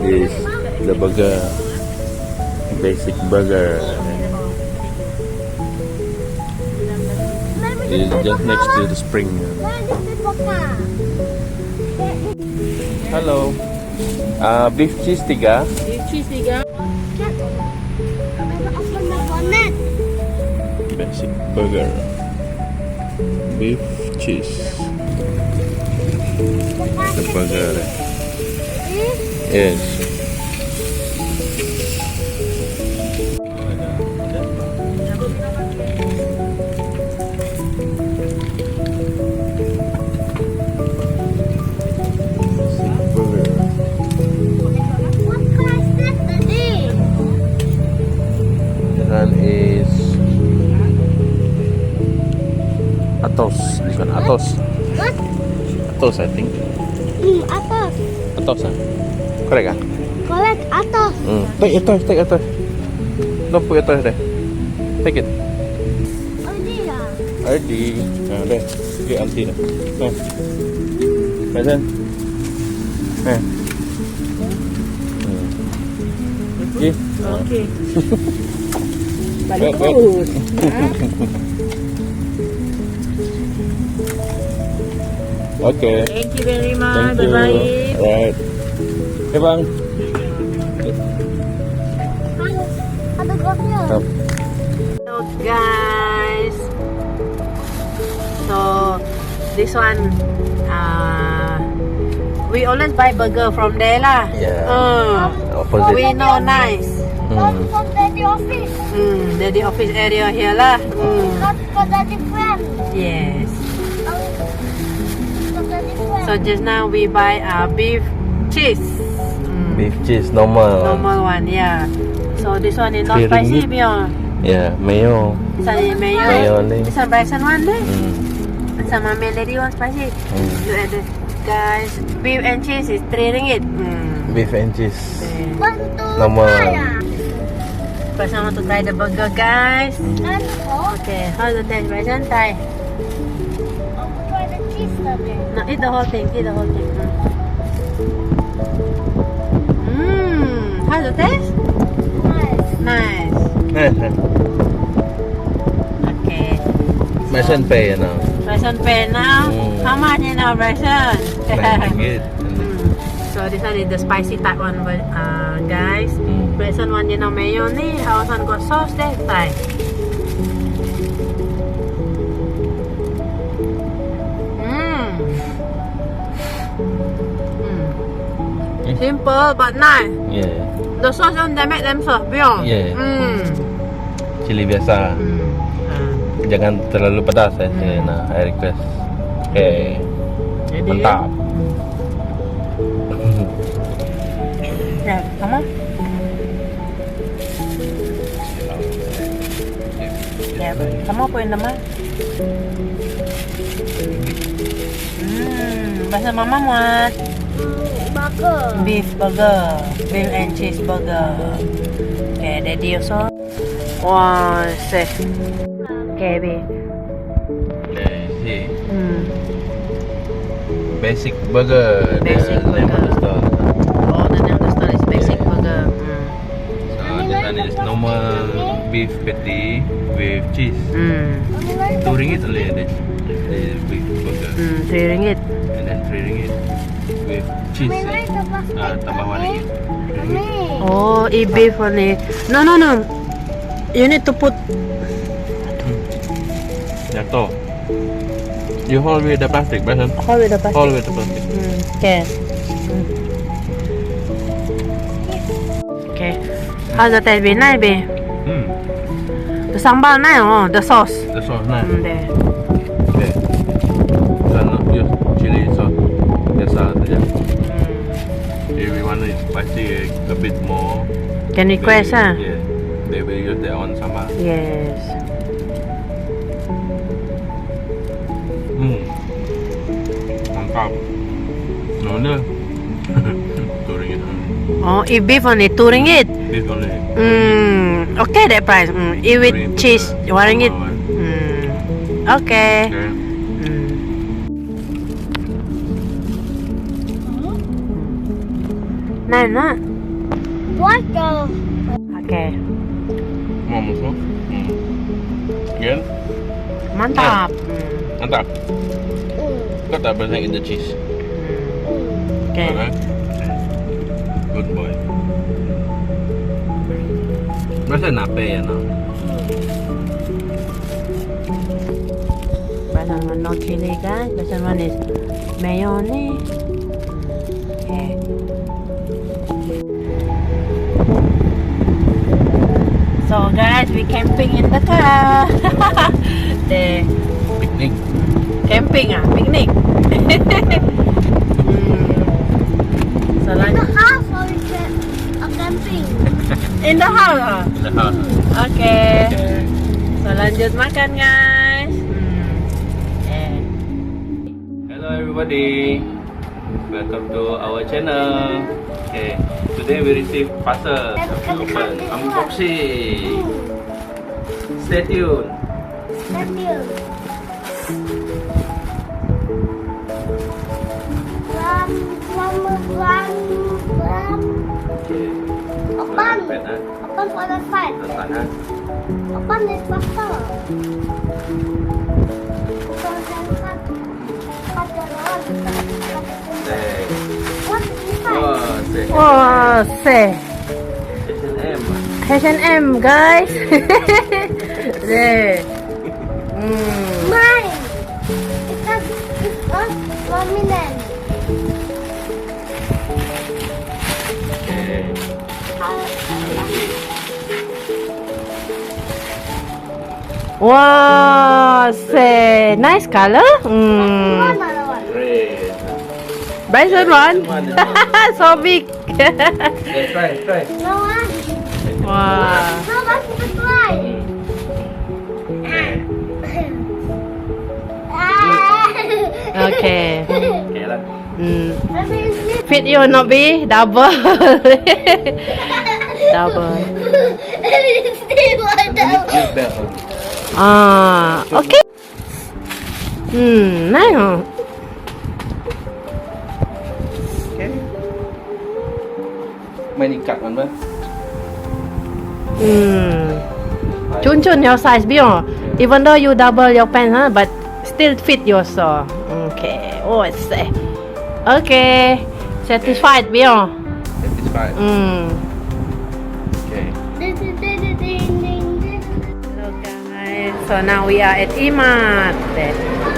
is the burger, basic burger. It's just next to the spring. Hello. Beef cheese 3. Beef cheese 3. Basic burger. Beef cheese. The burger. Yes. Is Atos, this one Atos. What? Atos, I think. Atas. Atos, correct, Correct, atas. Take Atos. Don't put Atos there. Take it. Oh, dia. Ready. There. Get auntie dah. Present. Okay. Okay. Balik terus. Okay. Thank you very much. Thank you. Bye-bye. Right. Okay, bang. Ada kopinya. Hello guys. So this one we always buy burger from there lah. Yeah. Opposite. We know nice. From daddy office. Daddy office area here lah. Not for daddy friend. Yes. For daddy friend. So just now we buy beef cheese. Beef cheese normal. Normal one, yeah. So this one is not $3. spicy, Bjorn. Yeah, mayo. This one is mayo. Mayo only. This one Bryson one deh. Mm. Sama Melody one spicy. You add it. Guys, beef and cheese is $3. Beef and cheese. Want to Normal. try, First I want to try the burger, guys. And Okay, how the taste, Bryson? Try. I'll try the cheese tadi. No, eat the whole thing. Eat the whole thing. How the taste? Nice. Nice. Okay. Bryson pay now. Bryson pay now. How much you know, Bryson? $9. So this one is the spicy type one, but guys. Bryson one you know mayo ni. House one got sauce there. Try. Simple but nice. Yeah. The sauce on they make them soft, Bjorn. Yeah. Cili biasa. Jangan terlalu pedas nah, I request. Okay. Jadi, Mantap. Ya, kamu? Ya, kamu apa yang nama? Bahasa mama muat Burger. beef burger, beef and cheese burger. Okay, daddy also. Wah, safe. Okay, be. See. Basic burger. Basic the name of the burger. store. Oh, the name of the store is basic Yeah. burger. So this one is normal beef patty with cheese. $2 only this beef burger. $3. And then $3 with cheese. Tambah $1. Oh, eat beef only. No. You need to put. Jatuh. You hold with the plastic, Bryson. Hold with the plastic. Hold with the plastic. Okay. Okay. How's the taste? Be nice, be. The sambal nice, oh, the sauce. The sauce nice. There. Okay. So not use chili sauce. Biasa saja. If we want it spicy a bit more. Can request, huh? Yeah. They will use their own sambal. Yes. Mantap. No wonder. $2 Oh, eat beef only $2. Beef only. Okay, that price. Eat with $2 cheese $1. Okay. Okay. Nice, not? water. Oke. Mau musuh? Again? Mantap. Mantap. Kau tak bisa eat the cheese. Oke. Okay. Good boy. Rasa nape ya no? Basan one no chili guys. Basan one is mayonnaise. Okay. So guys, we camping in the car. The Picnic. camping picnic. So In the lanjut house or a camping? in the house. The house. Oke. Okay. So lanjut makan guys. Hello everybody. Welcome to our channel. Okay. Today we receive parcel. Open unboxing. Stay tuned. Thank you. Okay. Open. Pet, ha? Open for the side. Letak, ha? Open this faster. Open cut. Cut the road. Say. What's inside? Oh, say. Wah, say H&M. H&M guys. Deh. Mine. It's us prominent. Okay. Wow, say nice color. Another one. Great. Bryson one. So big. Okay, try. No one. Wow. No, that's the try. Okay. Okay lah. Fit you not be double. Double. Use belt. Okay. Nice. Okay. Main ikat kan, Bang? Chun your size beyond. Even though you double your pants, but still fit your saw. Okay. Oh, it's okay. Satisfied beyond. Satisfied. Okay. Hello guys. So now we are at Imat.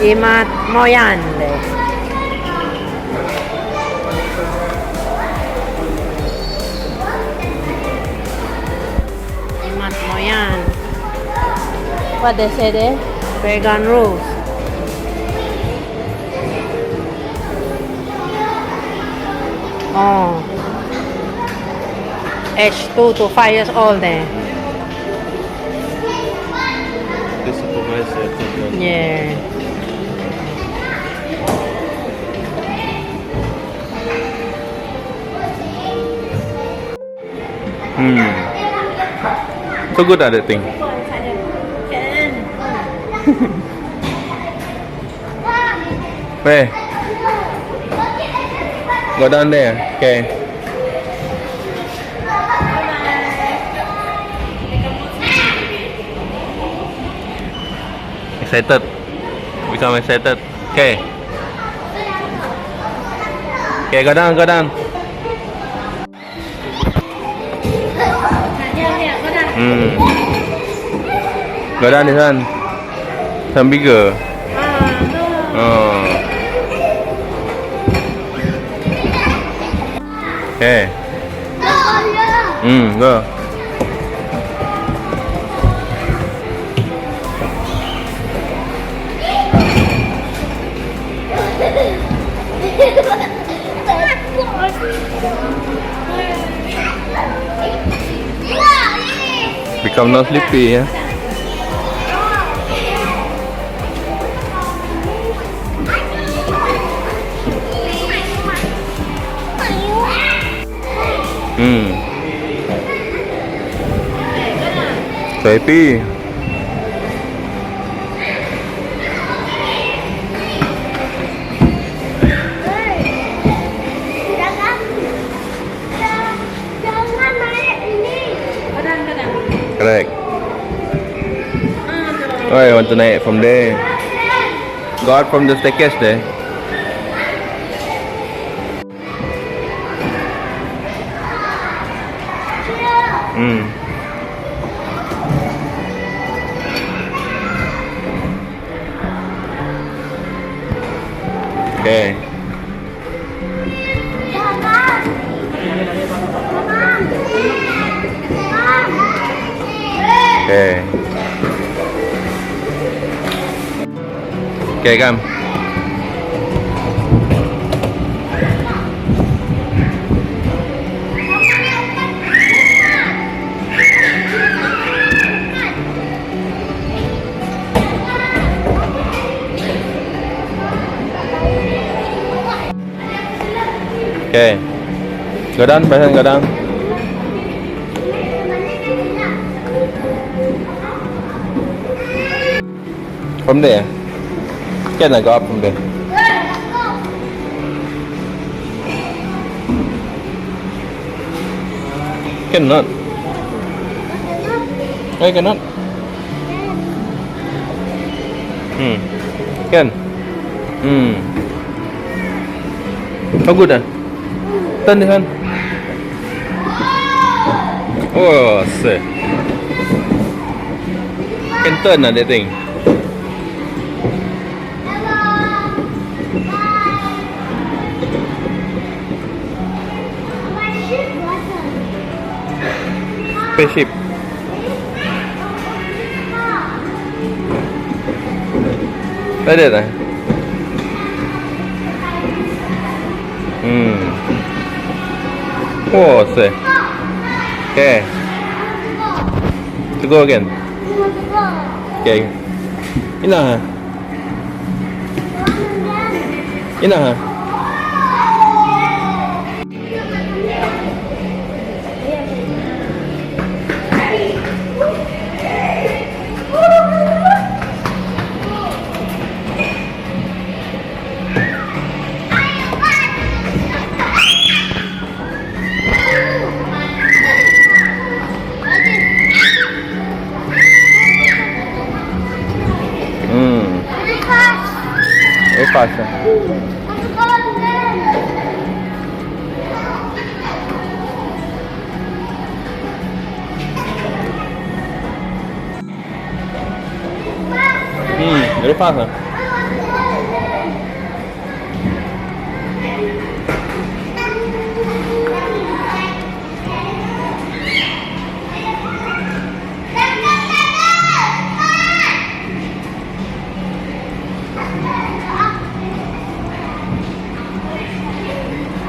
Imat Moyan. Imat Moyan. What they say there? Vegan rules. Oh. Age 2 to 5 years old there. The supervisor. Yeah. So good at that thing. Where? Go down there. Okay. Excited. Become excited. Okay. Okay, go down. Go down this one. Some bigger. Oh. Okay. Go. Become not sleepy, ya. So happy. Jangan main want to naik from there. Go out from the staircase there. Okay. Okay. Okay, come. Okay. Go down, Bryson, go down. From there. Can I go up from there? Cannot. I cannot. Can. Oh, good ah. Turn this one. Oh, shit. Can turn ah, that thing. Spaceship. Like that ah? Oh, shit. Okay. To go again. Okay. Ina ha? Ina ha? Very fast ah. Very fast ah.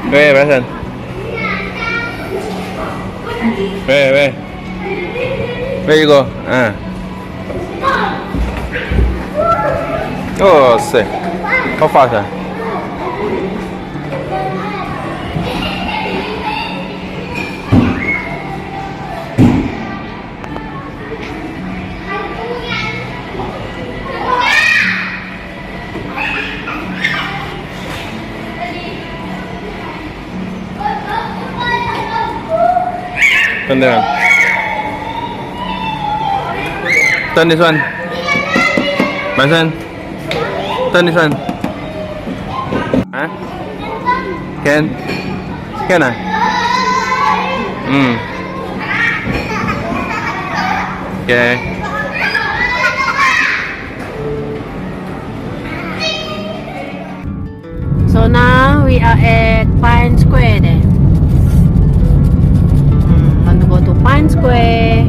Where, Bryson? Where? Where you go? Ah. Oh, sick. How fast ah? Turn that one. Turn this one. Bryson. Turn this one. Huh? Can ah? Okay. So now we are at Pine Square there. Want to go to Pine Square.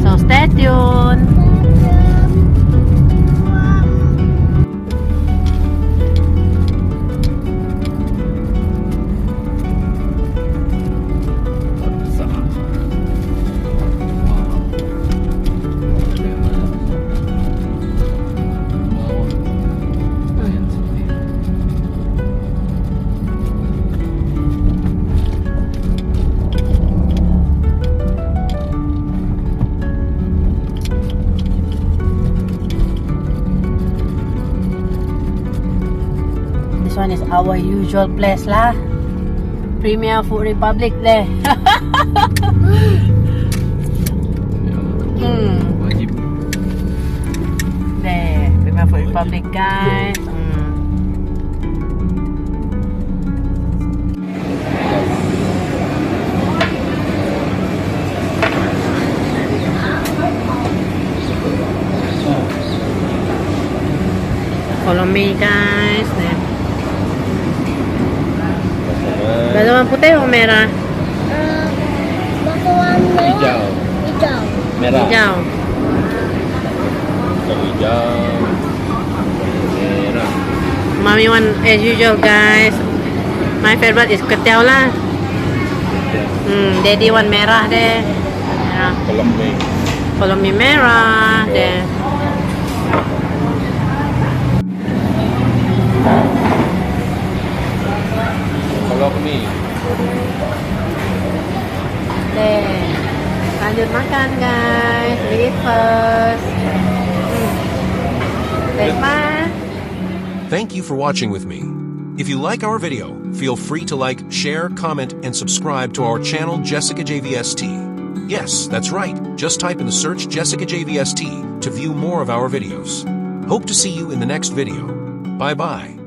So stay tuned. This one is our usual place lah. Premier Food Republic there. Wajib. There, prepare for Republic, guys. Follow me, guys. There. Dalawa putih o merah? Bakawan merah. Hijau. Hijau. Merah. Hijau. Hijau. Merah. Mommy want as usual, guys. My favorite is ketiau lah. Daddy want merah deh. Merah. Follow me merah deh. Follow me. Deh. Lanjut makan, guys. Eat first. Desma. Thank you for watching with me. If you like our video, feel free to like, share, comment, and subscribe to our channel Jessica JVST. Yes, that's right. Just type in the search Jessica JVST to view more of our videos. Hope to see you in the next video. Bye-bye.